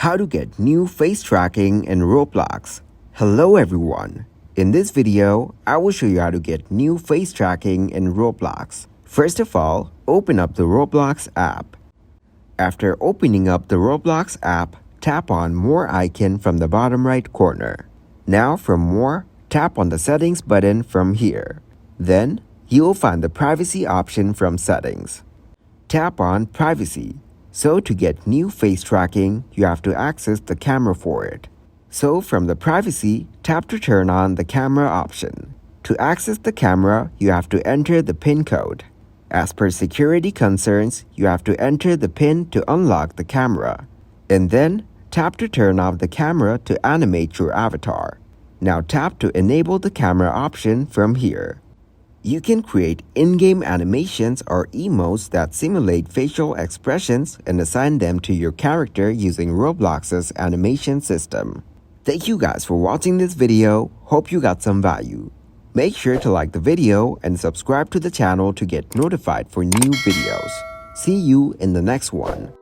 How to get new face tracking in Roblox. Hello everyone. In this video, I will show you how to get new face tracking in Roblox. First of all, open up the Roblox app. After opening up the Roblox app, tap on More icon from the bottom right corner. Now from More, tap on the Settings button from here. Then, you will find the Privacy option from Settings. Tap on Privacy. So to get new face tracking, you have to access the camera for it. So from the Privacy, tap to turn on the camera option. To access the camera, you have to enter the PIN code. As per security concerns, you have to enter the PIN to unlock the camera. And then, tap to turn off the camera to animate your avatar. Now tap to enable the camera option from here. You can create in-game animations or emotes that simulate facial expressions and assign them to your character using Roblox's animation system. Thank you guys for watching this video. Hope you got some value. Make sure to like the video and subscribe to the channel to get notified for new videos. See you in the next one.